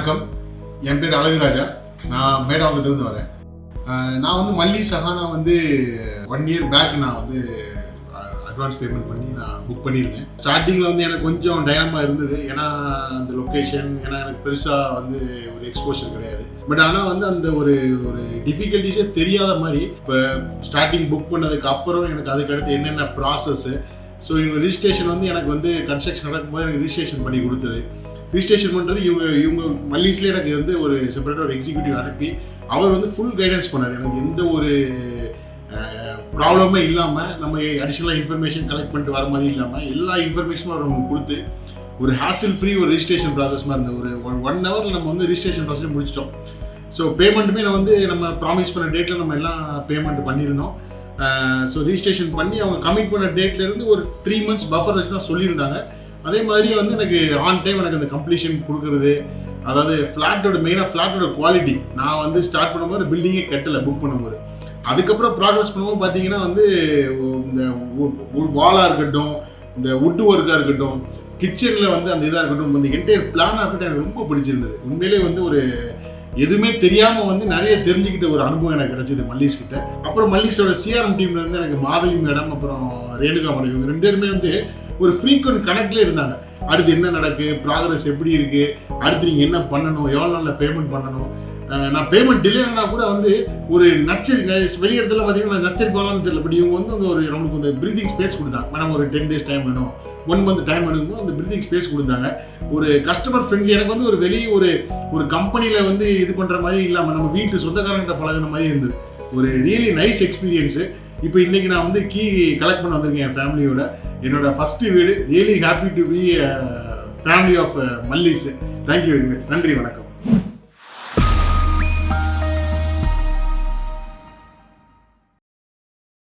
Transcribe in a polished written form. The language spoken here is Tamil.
வணக்கம். என் பேர் அழகுராஜா. நான் மேடாவளத்துலேருந்து வரேன். நான் வந்து மல்லி சஹானா வந்து 1 year பேக் நான் வந்து அட்வான்ஸ் பேமெண்ட் பண்ணி நான் புக் பண்ணியிருந்தேன். ஸ்டார்டிங்கில் வந்து எனக்கு கொஞ்சம் டயமா இருந்தது. ஏன்னா அந்த லொக்கேஷன், ஏன்னா எனக்கு பெருசாக வந்து ஒரு எக்ஸ்போஷர் கிடையாது. பட் ஆனால் வந்து அந்த ஒரு டிஃபிகல்ட்டிஸே தெரியாத மாதிரி இப்போ ஸ்டார்டிங் புக் பண்ணதுக்கு அப்புறம் எனக்கு அதுக்கடுத்து என்னென்ன ப்ராசஸ்ஸு, ஸோ இவங்க ரிஜிஸ்ட்ரேஷன் வந்து எனக்கு வந்து கன்ஸ்ட்ரக்ஷன் நடக்கும்போது எனக்கு ரிஜிஸ்ட்ரேஷன் பண்ணி கொடுத்தது. ரிஜிஸ்ட்ரேஷன் பண்ணுறது இவங்க மல்லிஸ்லேயே எனக்கு வந்து ஒரு செப்பரேட்டாக ஒரு எக்ஸிக்யூட்டிவ் அனுப்பி அவர் வந்து ஃபுல் கைடன்ஸ் பண்ணார். எனக்கு எந்த ஒரு ப்ராப்ளமே இல்லாமல், நம்ம அடிஷ்னலாக இன்ஃபர்மேஷன் கலெக்ட் பண்ணிட்டு வர மாதிரி இல்லாமல் எல்லா இன்ஃபர்மேஷனும் அவர் நமக்கு கொடுத்து ஒரு ஹேசில் ஃப்ரீ ஒரு ரிஜிஸ்ட்ரேஷன் ப்ராசஸ் மாதிரி இருந்தது. ஒரு 1 hour நம்ம வந்து ரிஜிஸ்ட்ரேஷன் ப்ராசஸ் முடிச்சிட்டோம். ஸோ பேமெண்ட்டுமே நான் வந்து நம்ம ப்ராமிஸ் பண்ண டேட்டில் நம்ம எல்லாம் பேமெண்ட் பண்ணியிருந்தோம். ஸோ ரிஜிஸ்ட்ரேஷன் பண்ணி அவங்க கமிட் பண்ண டேட்லேருந்து ஒரு 3 months பஃபர் வச்சு தான் சொல்லியிருந்தாங்க. அதே மாதிரி வந்து எனக்கு ஆன் டைம் எனக்கு அந்த கம்ப்ளீஷன் கொடுக்குறது, அதாவது மெயினாக ஃப்ளாட்டோட குவாலிட்டி. நான் வந்து ஸ்டார்ட் பண்ணும்போது பில்டிங்கே கட்டலை புக் பண்ணும்போது. அதுக்கப்புறம் ப்ராக்ரஸ் பண்ணும்போது பார்த்தீங்கன்னா வந்து இந்த வாலாக இருக்கட்டும், இந்த வுட் ஒர்க்காக இருக்கட்டும், கிச்சனில் வந்து அந்த இதாக இருக்கட்டும், இந்த என்டையர் பிளானாக இருக்கட்டும் எனக்கு ரொம்ப பிடிச்சிருந்தது. உண்மையிலே வந்து ஒரு எதுவுமே தெரியாமல் வந்து நிறைய தெரிஞ்சுக்கிட்ட ஒரு அனுபவம் எனக்கு கிடைச்சிது மல்லீஸ் கிட்ட. அப்புறம் மல்லீஸோட சிஆர்எம் டீம்ல இருந்து எனக்கு மாதவி மேடம், அப்புறம் ரேணுகா மேடம், இவங்க 2 பேருமே வந்து ஒரு ஃப்ரீக்வெண்ட் கனெக்ட்ல இருந்தாங்க. அடுத்து என்ன நடக்கு, ப்ராக்ரஸ் எப்படி இருக்கு, அடுத்து நீங்கள் என்ன பண்ணணும், எவ்வளோ நாளில் பேமெண்ட் பண்ணணும். நான் பேமெண்ட் டிலே ஆனால் கூட வந்து ஒரு நச்சரி வெளி இடத்துல பார்த்தீங்கன்னா நச்சரி போகலான்னு தெரியல. பட் இவங்க வந்து ஒரு நம்மளுக்கு இந்த பிரீதிங் ஸ்பேஸ் கொடுத்தாங்க. மேடம் ஒரு 10 days டைம் வேணும், 1 month டைம் வேணும்போது அந்த பிரீதிங் ஸ்பேஸ் கொடுத்தாங்க. ஒரு கஸ்டமர் ஃப்ரெண்ட்லி. எனக்கு வந்து ஒரு வெளியே ஒரு கம்பெனியில் வந்து இது பண்ணுற மாதிரி இல்லாமல் நம்ம வீட்டு சொந்தக்காரங்கிட்ட பழகின மாதிரி இருந்தது. ஒரு ரியலி நைஸ் எக்ஸ்பீரியன்ஸு. இப்போ இன்னைக்கு நான் வந்து கீ கலெக்ட் பண்ண வந்திருக்கேன் என் ஃபேமிலியோட. என்னோட ஃபர்ஸ்ட் வீடு. Really happy to be family of Mallis. Thank you very much. நன்றி, வணக்கம்.